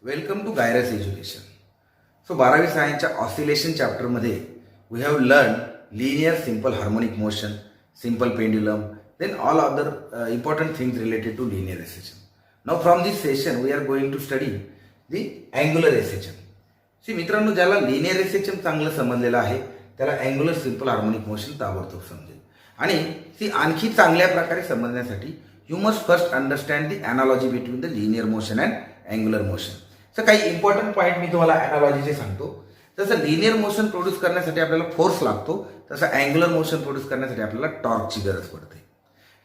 Welcome to Gyrus education. So 12वी सायन्सच्या oscillation चॅप्टरमध्ये we have learn linear simple harmonic motion, simple pendulum, then all other important things related to linear SHM. Now from this session we are going to study the angular SHM. See मित्रांनो, ज्याला linear SHM चांगलं समजलेलं आहे त्याला angular simple harmonic motion ताबडतोब समजेल. आणि ती आणखी चांगल्या प्रकारे समजण्यासाठी you must first understand the analogy between the linear motion and angular motion. तर काही इंपॉर्टंट पॉईंट मी तुम्हाला अॅनालॉजीचे सांगतो. जसं लिनियर मोशन प्रोड्यूस करण्यासाठी आपल्याला फोर्स लागतो, तसं अँग्युलर मोशन प्रोड्यूस करण्यासाठी आपल्याला टॉर्कची गरज पडते.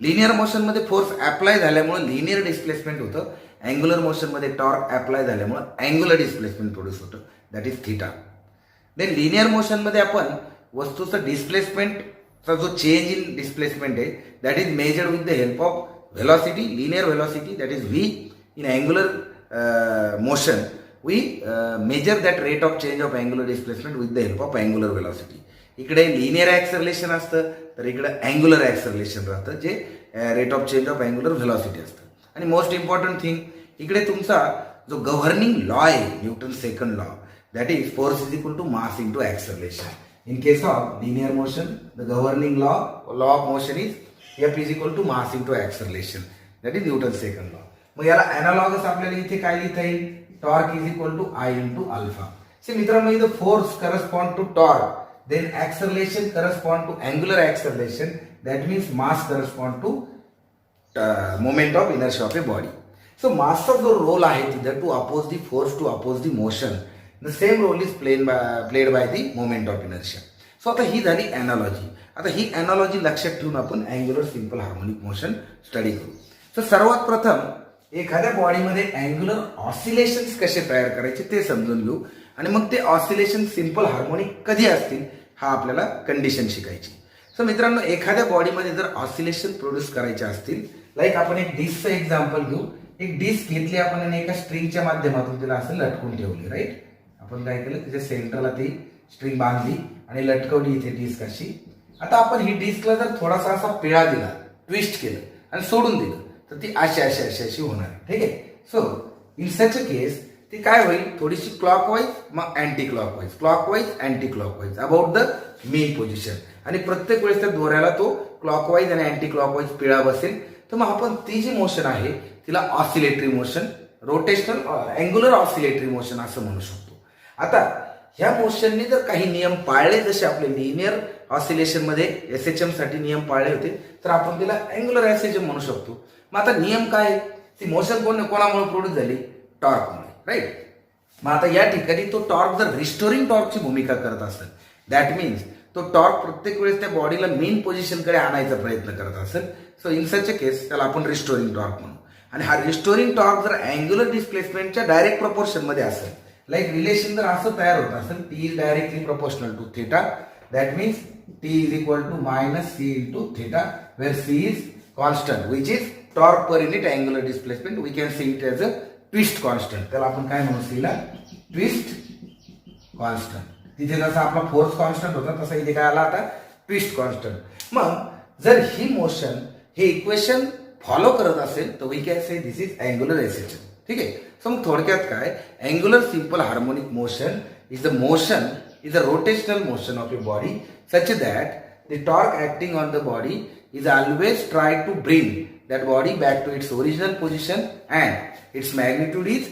लिनियर मोशनमध्ये फोर्स अप्लाय झाल्यामुळे लिनियर डिस्प्लेसमेंट होतं, अँग्युलर मोशनमध्ये टॉर्क अप्लाय झाल्यामुळे अँग्युलर डिस्प्लेसमेंट प्रोड्यूस होतं, that is theta. Then linear मोशनमध्ये आपण वस्तूचं डिस्प्लेसमेंटचा जो चेंज इन डिस्प्लेसमेंट आहे that is measured with the help of velocity, linear velocity that is V. In angular motion we measure that rate of change of angular displacement with the help of angular velocity. इकडे linear acceleration असतं तर इकडे angular acceleration राहतं, जे rate of change of angular velocity असतं. आणि most important thing, इकडे तुमचा जो गव्हर्निंग लॉ आहे Newton second law, that is force is equal to mass into acceleration. In case of linear motion the governing law of motion is F is equal to mass into acceleration, that is Newton second law. मग याला analogous आपल्याला इथे काय लिहिता येईल? Torque is equal to I into alpha. So मित्रांनो, इथं force correspond to torque, then acceleration correspond to angular acceleration, that means mass correspond to moment of inertia of a body. So mass चा जो role आहे तिथे to oppose the force, to oppose the motion, the same role is played by the moment of inertia. So आता ही झाली analogy. आता ही analogy लक्षात ठेवून आपण angular simple harmonic motion study करू. तर सर्वात प्रथम एखाद्या बॉडीमध्ये अँग्युलर ऑसिलेशन्स कसे तयार करायचे ते समजून घेऊ, आणि मग ते ऑसिलेशन सिम्पल हार्मोनिक कधी असतील हा आपल्याला कंडिशन शिकायची. सो मित्रांनो, एखाद्या बॉडीमध्ये जर ऑसिलेशन प्रोड्यूस करायचे असतील, लाईक आपण एक डिस्कचं एक्झाम्पल घेऊ. एक डिस्क घेतली आपण आणि एका स्ट्रिंगच्या माध्यमातून तिला असं लटकून ठेवली, राईट. आपण काय केलं, तिच्या सेंटरला ती स्ट्रिंग बांधली आणि लटकवली इथे डिस्क अशी. आता आपण ही डिस्कला जर थोडासा असा पिळा दिला, ट्विस्ट केलं आणि सोडून दिलं तर ती अशी अशी अशी अशी होणार, ठीक आहे. So in such a case ती काय होईल, थोडीशी क्लॉकवाईज मग anti clockwise, clockwise anti clockwise about the main position. आणि प्रत्येक वेळेस त्या दोऱ्याला तो क्लॉकवाईज आणि अँटी क्लॉकवाईज पिळा बसेल. तर मग आपण ती जी मोशन आहे तिला oscillatory motion, rotational angular oscillatory motion असं म्हणू शकतो. आता ह्या मोशनने जर काही नियम पाळले, जसे आपले लिनियर ऑसिलेशन मध्ये एसएचएम साठी नियम पाळले होते, तर आपण तिला अँग्युलर एसएचएम म्हणू शकतो. मग आता नियम काय, ती मोशन कोणामुळे प्रोड्यूस झाली? टॉर्कमुळे, राईट. मग आता या ठिकाणी तो टॉर्क जर रिस्टोरिंग टॉर्कची भूमिका करत असेल, दॅट मीन्स तो टॉर्क प्रत्येक वेळेस त्या बॉडीला मेन पोझिशनकडे आणायचा प्रयत्न करत असेल, so in such a case त्याला आपण रिस्टोरिंग टॉर्क म्हणू. आणि हा रिस्टोरिंग टॉर्क जर अँग्युलर डिस्प्लेसमेंटच्या डायरेक्ट प्रपोर्शन मध्ये असेल, लाईक रिलेशन जर असं तयार होत असेल, T is directly proportional to theta, that means T is equal to minus C into theta, where C is constant which is torque per unit angular displacement. We can see it as a twist constant. त्याला आपण काय म्हणू, सीला twist constant. तिथे जसा आपला force constant होता तसा इथे काय आला आता, ट्विस्ट कॉन्स्टंट. मग जर ही मोशन हे इक्वेशन फॉलो करत असेल तर we can say this is angular SHM, ठीक आहे. सो मग थोडक्यात काय, angular simple harmonic motion is the rotational motion of a body such that the torque acting on the body is always try to bring that body back to its original position, and its magnitude is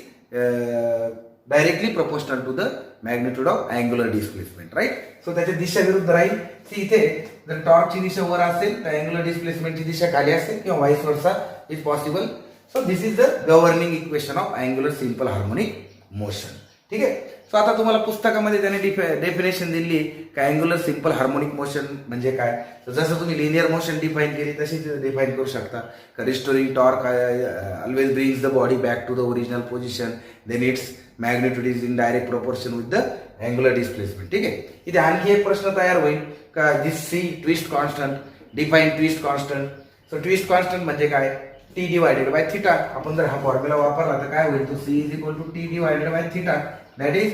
directly proportional to the magnitude of angular displacement, right. So त्याची दिशा विरुद्ध राहील. ती इथे जर टॉर्कची दिशा वर असेल तर अँग्युलर डिस्प्लेसमेंटची दिशा खाली असेल, किंवा vice versa is possible. So this is the governing equation of angular simple harmonic motion, ठीक आहे. सो आता तुम्हाला पुस्तकामध्ये त्याने डेफिनेशन दिली का अँग्युलर सिम्पल हार्मोनिक मोशन म्हणजे काय. तर जसं तुम्ही लिनियर मोशन डिफाईन केली तशीच डिफाईन करू शकता. का restoring torque always brings the body back to the original position, then its magnitude is in direct proportion with the angular displacement, ठीक आहे. इथे आणखी एक प्रश्न तयार होईल का, this see twist constant, define twist constant. So twist constant म्हणजे काय, टी डिवायडेड बाय थिटा. आपण जर हा फॉर्म्युला वापरला तर काय होईल, तो C is equal to T divided by theta, that is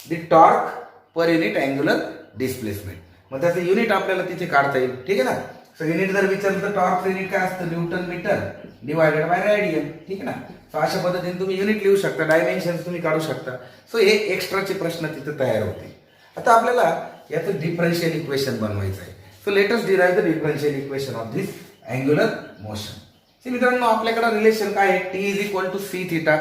the torque per unit angular displacement. मग त्याचं युनिट आपल्याला तिथे काढता येईल, ठीक आहे ना. सो युनिट जर विचारलं तर टॉर्क युनिट काय असतं, newton meter divided by radian. ठीक आहे ना. सो अशा पद्धतीने तुम्ही युनिट लिहू शकता, डायमेन्शन तुम्ही काढू शकता. सो हे एक्स्ट्राचे प्रश्न तिथे तयार होते. आता आपल्याला याचं डिफरन्शियल इक्वेशन बनवायचं आहे. So let us derive the differential equation of this angular motion. मित्रांनो आपल्याकडे रिलेशन काय आहे, T is equal to C theta.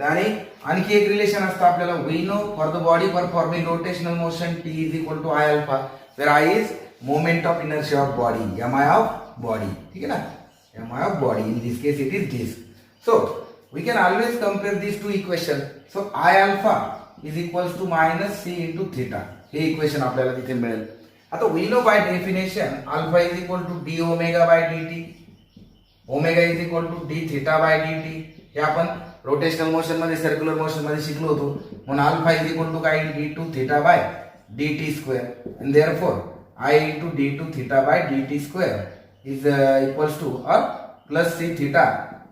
आणि आणखी एक रिलेशन असतं आपल्याला, we know for the body performing rotational motion T is equal to I alpha, where I is moment of inertia of body, M I of body. ठीक आहे ना, M I of body. In this case it is this. So we can always compare this to equation. So I alpha is equal to minus C into theta, हे equation आपल्याला तिथे मिळेल. आता we know by definition alpha is equal to D omega by D T, omega is equal to D theta by D T. हे आपण rotational motion मध्ये circular motion मध्ये शिकलो होतो. म्हणून अल्फा इज इक्वल टू काय, D two theta by D T square. And therefore I into D two theta by D T square is equals to plus C theta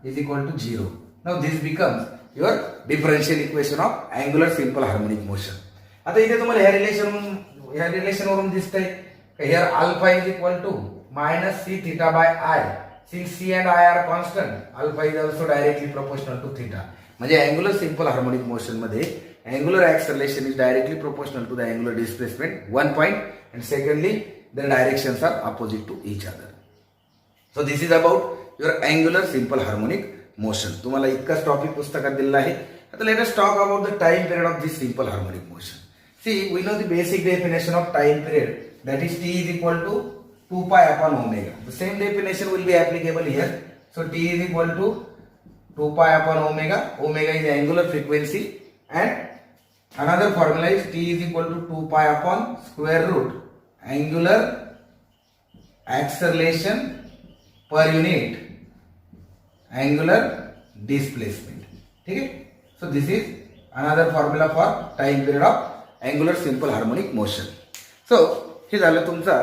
is equal to 0. Now this becomes your differential equation of angular simple harmonic motion. आता इथे तुम्हाला ह्या relation वरून दिसतंय here alpha is equal to minus C theta by I. Since C and I are constant, alpha is also directly proportional to theta. म्हणजे angular simple harmonic motion मध्ये angular acceleration is directly proportional to the angular displacement, one point, and secondly the directions are opposite to each other. So this is about your angular simple harmonic motion. तुम्हाला इतकाच topic पुस्तकात दिलेला आहे. आता let us talk about the time period of this simple harmonic motion. See, we know the basic definition of time period, that is T is equal to 2 pi upon omega. The same definition will be applicable here. So T is equal to 2 pi upon omega. Omega is angular frequency, and another formula is T is equal to 2 pi upon square root angular acceleration per unit angular displacement. ठीक है. So this is another formula for time period of angular simple harmonic motion. So हे झालं तुमचा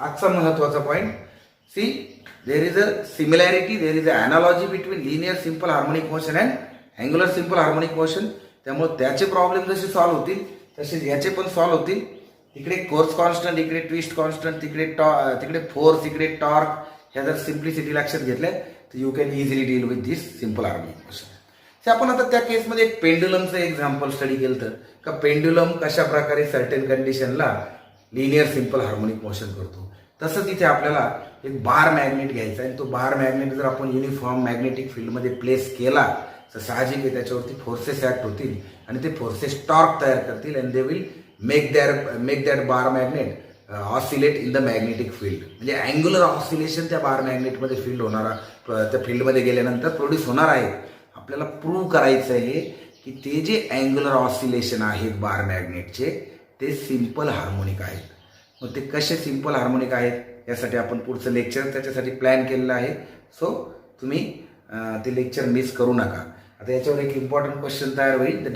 आजचा महत्वाचा point. See there is a similarity, there is a analogy between linear simple harmonic motion and angular simple harmonic motion. त्यामुळे त्याचे problem जसे solve होतील तसे याचे पण सॉल्व्ह होतील. इकडे कोर्स कॉन्स्टंट, इकडे ट्विस्ट कॉन्स्टंट, तिकडे फोर्स, इकडे टॉर्क, ह्या जर सिम्प्लिसिटी लक्षात घेतल्या तर you can easily deal with this simple harmonic motion. आपण आता त्या केसमध्ये एक पेंड्युलमचं एक्झाम्पल स्टडी केलं तर का पेंड्युलम कशा प्रकारे सर्टेन कंडिशनला लिनियर सिंपल हार्मोनिक मोशन करतो. तसंच इथे आपल्याला एक बार मॅग्नेट घ्यायचा आहे. तो बार मॅग्नेट जर आपण युनिफॉर्म मॅग्नेटिक फील्डमध्ये प्लेस केला तर साहजिक आहे त्याच्यावरती फोर्सेस ऍक्ट होतील आणि ते फोर्सेस टॉर्क तयार करतील and they will make that bar magnet oscillate in the magnetic field. म्हणजे अँग्युलर ऑसिलेशन त्या बार मॅग्नेटमध्ये फील्ड होणारा, त्या फील्डमध्ये गेल्यानंतर प्रोड्यूस होणार आहे. आपल्याला प्रूव्ह करायचं आहे की ते जे अँग्युलर ऑसिलेशन आहेत बार मॅग्नेटचे ते सिंपल हार्मोनिक आहेत. मग ते कसे सिंपल हार्मोनिक आहेत यासाठी आपण पुढचं लेक्चर त्याच्यासाठी प्लॅन केलेलं आहे. सो तुम्ही ते लेक्चर मिस करू नका. आता याच्यावर एक इम्पॉर्टंट क्वेश्चन तयार होईल, the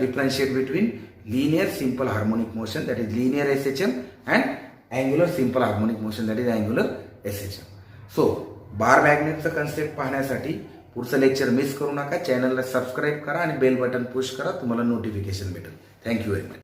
differentiate between linear simple harmonic motion that is linear SHM and angular simple harmonic motion that is angular SHM. So bar मॅग्नेटचं कन्सेप्ट पाहण्यासाठी पुढचं लेक्चर मिस करू नका. चॅनलला सबस्क्राईब करा आणि बेल बटन पुश करा, तुम्हाला नोटिफिकेशन भेटेल. Thank you very much.